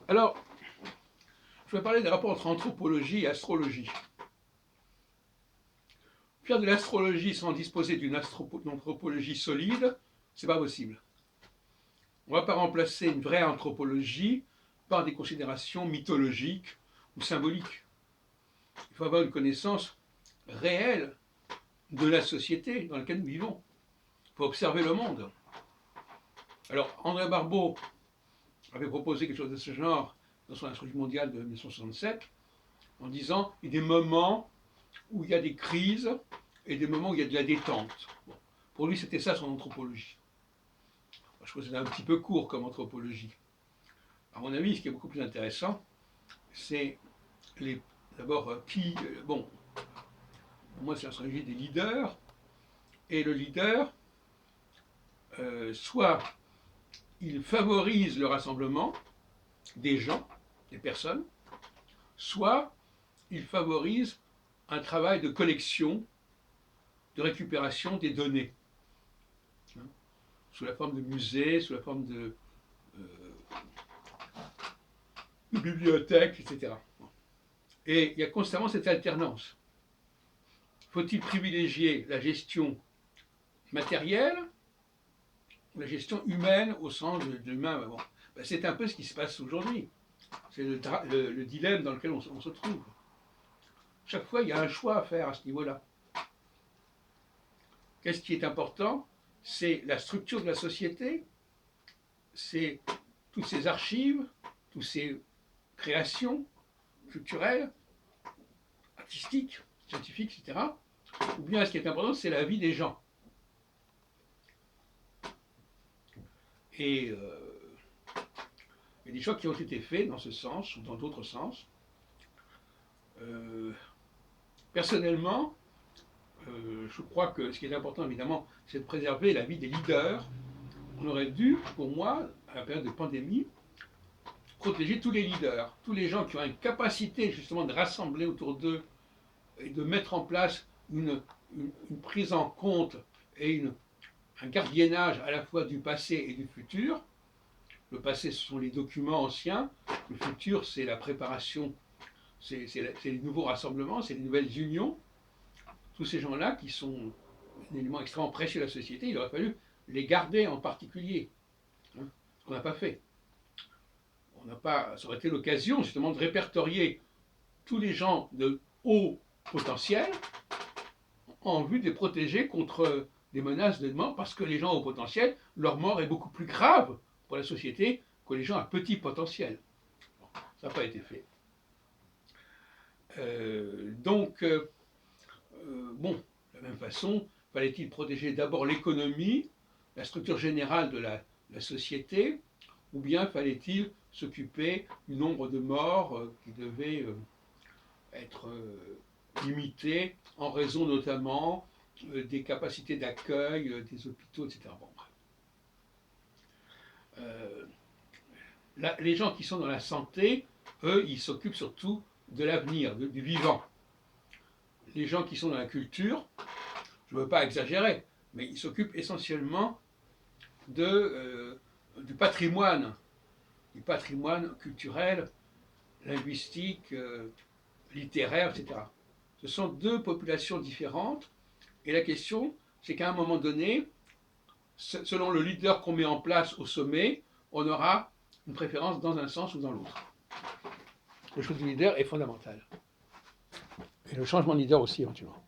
Alors, je vais parler des rapports entre anthropologie et astrologie. Faire de l'astrologie sans disposer d'une anthropologie solide, c'est pas possible. On ne va pas remplacer une vraie anthropologie par des considérations mythologiques ou symboliques. Il faut avoir une connaissance réelle de la société dans laquelle nous vivons. Il faut observer le monde. Alors, André Barbeau avait proposé quelque chose de ce genre dans son Astrologie mondiale de 1967, en disant qu'il y a des moments où il y a des crises et des moments où il y a de la détente. Bon. Pour lui, c'était ça son anthropologie. Je trouve que c'est un petit peu court comme anthropologie. À mon avis, ce qui est beaucoup plus intéressant, c'est d'abord bon, pour moi, c'est l'astrologie des leaders, et le leader, soit il favorise le rassemblement des gens, des personnes, soit il favorise un travail de collection, de récupération des données, sous la forme de musées, sous la forme de bibliothèques, etc. Et il y a constamment cette alternance. Faut-il privilégier la gestion matérielle ou la gestion humaine au sens de l'humain? Bon, ben c'est un peu ce qui se passe aujourd'hui. C'est le dilemme dans lequel on se trouve. Chaque fois, il y a un choix à faire à ce niveau-là. Qu'est-ce qui est important? C'est la structure de la société, c'est toutes ces archives, toutes ces créations culturelles, artistiques, scientifiques, etc. Ou bien ce qui est important, c'est la vie des gens. Et il y a des choix qui ont été faits dans ce sens ou dans d'autres sens. Personnellement, je crois que ce qui est important, évidemment, c'est de préserver la vie des leaders. On aurait dû, pour moi, à la période de pandémie, protéger tous les leaders, tous les gens qui ont une capacité justement de rassembler autour d'eux et de mettre en place une prise en compte et un gardiennage à la fois du passé et du futur. Le passé, ce sont les documents anciens. Le futur, c'est la préparation, c'est les nouveaux rassemblements, c'est les nouvelles unions. Tous ces gens-là qui sont un élément extrêmement précieux de la société, il aurait fallu les garder en particulier. Ce qu'on n'a pas fait. Ça aurait été l'occasion justement de répertorier tous les gens de haut potentiel en vue de les protéger contre des menaces de mort, parce que les gens au potentiel, leur mort est beaucoup plus grave pour la société que les gens à petit potentiel. Bon, ça n'a pas été fait. Bon, de la même façon, fallait-il protéger d'abord l'économie, la structure générale de la société, ou bien fallait-il s'occuper du nombre de morts qui devait être limité en raison notamment des capacités d'accueil des hôpitaux, etc. Bon, les gens qui sont dans la santé, eux, ils s'occupent surtout de l'avenir, du vivant. Les gens qui sont dans la culture, je ne veux pas exagérer, mais ils s'occupent essentiellement du patrimoine culturel, linguistique, littéraire, etc. Ce sont deux populations différentes, et la question, c'est qu'à un moment donné, selon le leader qu'on met en place au sommet, on aura une préférence dans un sens ou dans l'autre. Le choix du leader est fondamental. Et le changement de leader aussi, éventuellement.